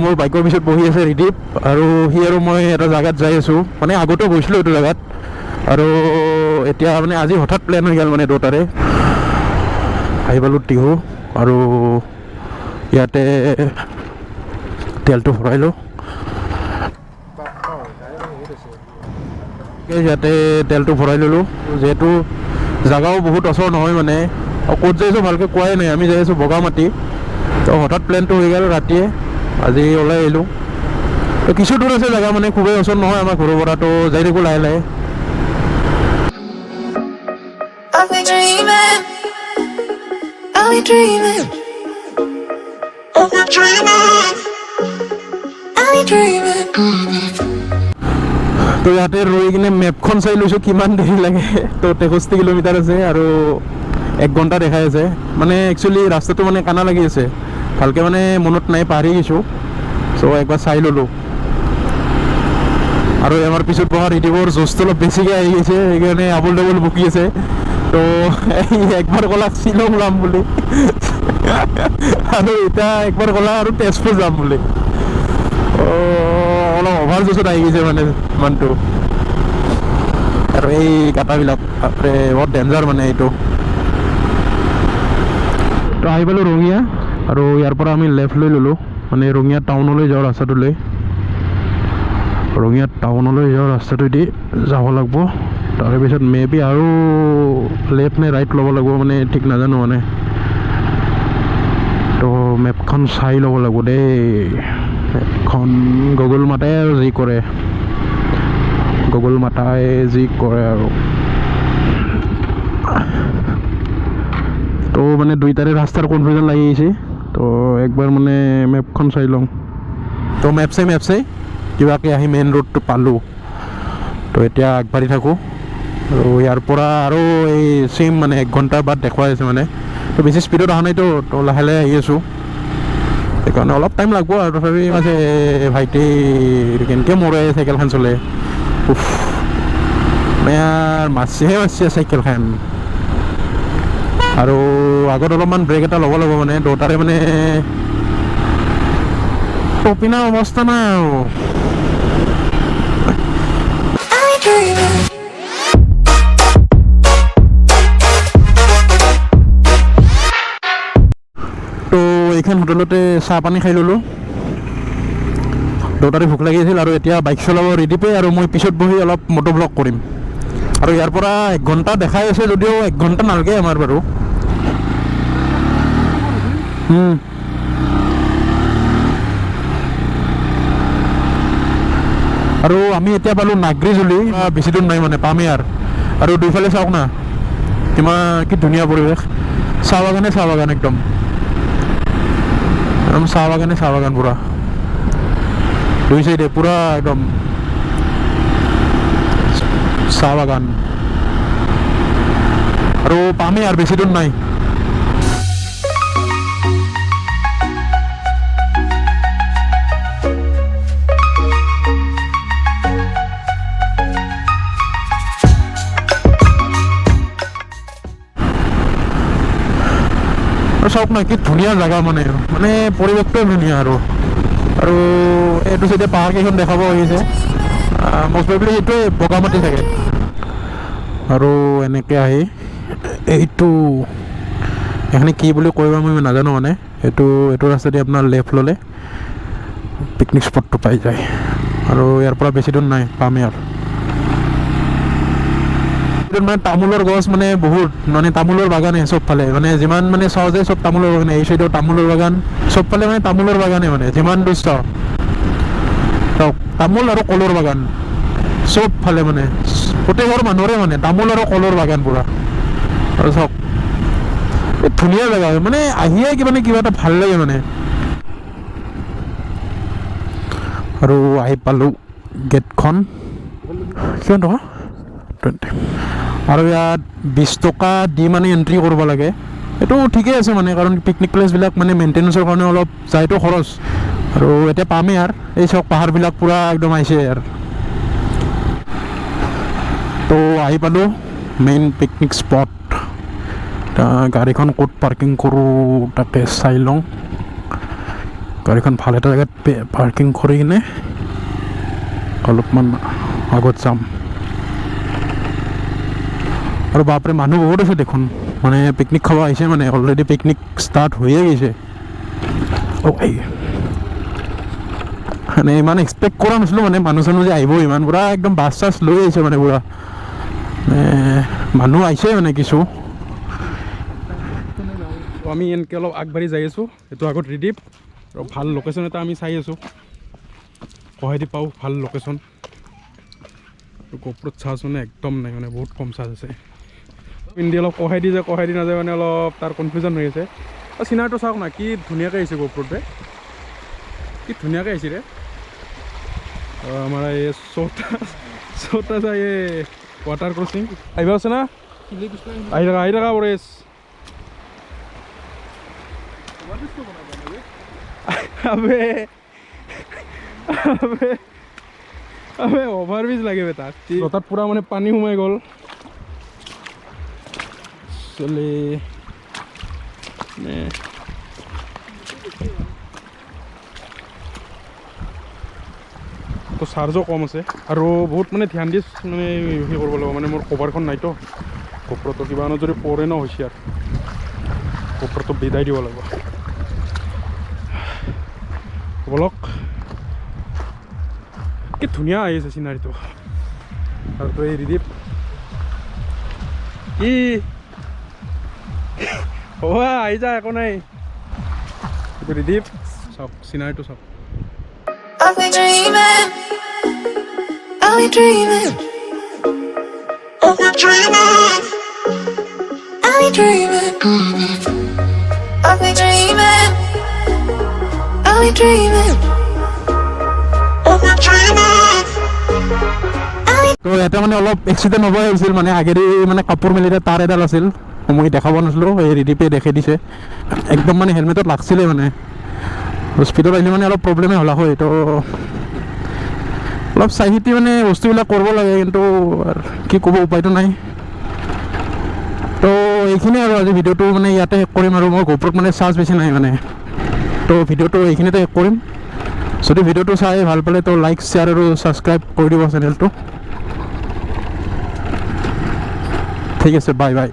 মোৰ বাইকৰ পিছত বহি আছে ৰিদীপ আৰু সি আৰু মই এটা জেগাত যাই আছোঁ মানে আগতেও গৈছিলোঁ এইটো জেগাত আৰু এতিয়া মানে আজি হঠাৎ প্লেন হৈ গ'ল মানে দুটাৰে আহি পালোঁ টিহু আৰু ইয়াতে তেলটো ভৰাইলোঁ ইয়াতে তেলটো ভৰাই ল'লোঁ যিহেতু জেগাও বহুত ওচৰ নহয় মানে ক'ত যাই আছোঁ ভালকৈ কোৱাই নাই আমি যাই আছোঁ বগামাটি তো হঠাৎ প্লেনটো হৈ গ'ল ৰাতিয়ে আজি ওলাই আহিলোঁ তো কিছু দূৰ আছে জেগা মানে খুবেই ওচৰ নহয় আমাৰ ঘৰৰ পৰা তো যাই থাকোঁ লাহে লাহে তো ইয়াতে ৰৈ কিনে মেপখন চাই লৈছোঁ কিমান দেৰি লাগে তো 63 কিলোমিটাৰ আছে আৰু 1 ঘণ্টা দেখাই আছে মানে একচুৱেলি ৰাস্তাটো মানে কানা লাগি আছে ভালকৈ মানে মনত নাই পাহৰি গৈছোঁ চ' একবাৰ চাই ল'লোঁ আৰু আমাৰ পিছত বহা ৰিদীপৰ জোচটো অলপ বেছিকৈ আহি গৈছে সেইকাৰণে আবুল ডাবুল বকি আছে তো একবাৰ ক'লা শ্বিলং যাম বুলি আৰু এতিয়া একবাৰ ক'লা আৰু তেজপুৰ যাম বুলি অলপ অভাৰ জোচত আহি গৈছে মানে মানুহটো আৰু এই কাটাবিলাক বহুত ডেঞ্জাৰ মানে এইটো তো আহি পালোঁ ৰঙিয়া আৰু ইয়াৰ পৰা আমি লেফ্ট লৈ ল'লোঁ মানে ৰঙিয়া টাউনলৈ যোৱাৰ ৰাস্তাটোলৈ ৰঙিয়া টাউনলৈ যোৱাৰ ৰাস্তাটোৱেদি যাব লাগিব তাৰপিছত মেবি আৰু লেফ্ট নে ৰাইট ল'ব লাগিব মানে ঠিক নাজানো মানে তো মেপখন চাই ল'ব লাগিব দেই মেপখন গুগল মাতাই আৰু যি কৰে গুগল মাতাই যি কৰে আৰু তো মানে দুইটাৰে ৰাস্তাৰ কনফিউজন লাগি আহিছে তো একবাৰ মানে মেপখন চাই লওঁ তো মেপ চাই কিবাকৈ আহি মেইন ৰোডটো পালোঁ তো এতিয়া আগবাঢ়ি থাকোঁ আৰু ইয়াৰ পৰা আৰু এই চেম মানে 1 ঘণ্টা বাদ দেখুৱাই আছে মানে তো বেছি স্পীডত অহা নাইতো তো লাহে লাহে আহি আছোঁ সেইকাৰণে অলপ টাইম লাগিব আৰু তথাপি মানে ভাইটি কেনেকৈ মৰে চাইকেলখন চলে মানে মাৰিছে চাইকেলখন আৰু আগত অলপমান ব্ৰেক এটা ল'ব লাগিব মানে দুটাৰে মানে টপিনা অৱস্থা নাই আৰু তো এইখন হোটেলতে চাহ পানী খাই ল'লোঁ দুটাৰে ভোক লাগি আছিল আৰু এতিয়া বাইক চলাব ৰেডিপে আৰু মই পিছত বহি অলপ মটো ব্লগ কৰিম আৰু ইয়াৰ পৰা 1 ঘণ্টা দেখাই আছে যদিও 1 ঘণ্টা নালাগে আমাৰ বাৰু আৰু আমি এতিয়া পালোঁ নাগ্ৰিজুলি বেছি দূৰ নাই মানে পামেই আৰু দুইফালে চাওক না কিমান কি ধুনীয়া পৰিৱেশ চাহ বাগান একদম চাহ বাগান পুৰা দুই চাইডে পুৰা একদম চাহ বাগান আৰু পামেই আৰু বেছি দূৰ নাই চাওক না কি ধুনীয়া জেগা মানে পৰিৱেশটোৱে ধুনীয়া আৰু এইটো চাইডে পাহাৰকেইখন দেখাব আহিছে মষ্ট প্ৰবেবলি সেইটোৱে বগামাটি থাকে আৰু এনেকৈ আহি এইটো এইখিনি কি বুলি কৰিব মই নাজানো মানে এইটো ৰাস্তাদি আপোনাৰ লেফ্ট ল'লে পিকনিক স্পটটো পাই যায় আৰু ইয়াৰ পৰা বেছি দূৰ নাই পামেই আৰু মানে তামোলৰ গছ মানে বহুত মানে তামোলৰ বাগানে চবফালে মানে যিমান মানে চাওঁ যে চব তামোলৰ বাগানে এই চাইডেও তামোলৰ বাগান চবফালে মানে তামোলৰ বাগানে মানে যিমান দূৰ চাওঁ তামোল আৰু কলৰ বাগান চবফালে মানে প্ৰত্যেকৰ মানুহৰে মানে তামোল আৰু কলৰ বাগান পুৰা আৰু চাওক এই ধুনীয়া জেগা মানে আহিয়ে কিবা এটা ভাল লাগে মানে আৰু আহি পালোঁ গেটখন কিমান টকা 20 আৰু ইয়াত 20 টকা দি মানে এণ্ট্ৰি কৰিব লাগে এইটো ঠিকেই আছে মানে কাৰণ পিকনিক প্লেচবিলাক মানে মেইনটেনেঞ্চৰ কাৰণে অলপ যায়তো খৰচ আৰু এতিয়া পামেই আৰু এই চব পাহাৰবিলাক পূৰা একদম আহিছে আৰু তো আহি পালোঁ মেইন পিকনিক স্পট গাড়ীখন ক'ত পাৰ্কিং কৰোঁ তাকে চাই লওঁ গাড়ীখন ভাল এটা জেগাত পাৰ্কিং কৰি কিনে অলপমান আগত যাম। আৰু বাপৰে মানুহ বহুত আছে দেখোন, মানে পিকনিক খাব আহিছে, মানে অলৰেডি পিকনিক ষ্টাৰ্ট হৈয়ে গৈছে। মানে ইমান এক্সপেক্ট কৰা নাছিলোঁ, মানে মানুহ চানুহ যে আহিব ইমান, পূৰা একদম বাছ চাছ লৈ আহিছে মানে পূৰা মানুহ আহিছে মানে কিছু। আমি এনেকৈ অলপ আগবাঢ়ি যাই আছোঁ, এইটো আগত ৰিডিপ আৰু ভাল লোকেশ্যন এটা আমি চাই আছোঁ। কহাইদি পাওঁ ভাল লোকেশ্যন, গোপ্ৰত চাৰ্জ মানে একদম নাই, মানে বহুত কম চাৰ্জ আছে। পিন্ধি অলপ কহাইদি যায়, কহাইদি নাযায়, মানে অলপ তাৰ কনফিউজন হৈ আছে। চিনাৰটো চাওক না, কি ধুনীয়াকৈ আহিছে গোপ্ৰটোৱে, কি ধুনীয়াকৈ আহিছে ৰে। আমাৰ এই চৌটা যায় এই ৱাটাৰ ক্ৰচিং আহিব আছে না, আহি থকা পৰেশ অভাৰব্ৰিজ লাগে তাত, তাত পুৰা মানে পানী সোমাই গ'ল। চলে তো চাৰ্জো কম আছে আৰু বহুত মানে ধ্যান দি মানে হেৰি কৰিব লাগিব, মানে মোৰ কভাৰখন নাইতো গোপ্ৰটো, কিবা যদি পৰে ন হুঁচিয়াৰ, গোপ্ৰটো বিদায় দিব লাগিব। বলক, কি ধুনীয়া আহিছে চিনাৰীটো। আৰু তো এই ৰিদিপ কি আহি যা, একো নাই। ৰিদিপ চাওক চিনাৰীটো চাওক। I'll be dreaming, I'll be dreaming, I'll be dreaming, I'll be dreaming, I'll be dreaming, I'll be dreaming, I'll be dreaming. তো এটা মানে অলপ এক্সিডেণ্ট হ'বই হৈছিল, মানে আগেদি মানে কাপোৰ মেলি তাঁৰ এডাল আছিল, মই দেখাব নাছিলোঁ, এই ৰিদিপে দেখাই দিছে। একদম মানে হেলমেটত লাগছিলে, মানে স্পীডত আহিলে মানে অলপ প্ৰব্লেমেই হ'লা হয়। তো অলপ চাই চিতি মানে বস্তুবিলাক কৰিব লাগে, কিন্তু কি ক'ব, উপায়টো নাই। তো এইখিনিয়ে আৰু আজি ভিডিঅ'টো মানে ইয়াতে শেষ কৰিম। আৰু মই গোপ্ৰত মানে চাৰ্জ বেছি নাই মানে, তো ভিডিঅ'টো এইখিনিতে শেষ কৰিম। যদি ভিডিঅ'টো চাই ভাল পালে তো লাইক, শ্বেয়াৰ আৰু ছাবস্ক্ৰাইব কৰি দিব চেনেলটো। ঠিক আছে, বাই বাই।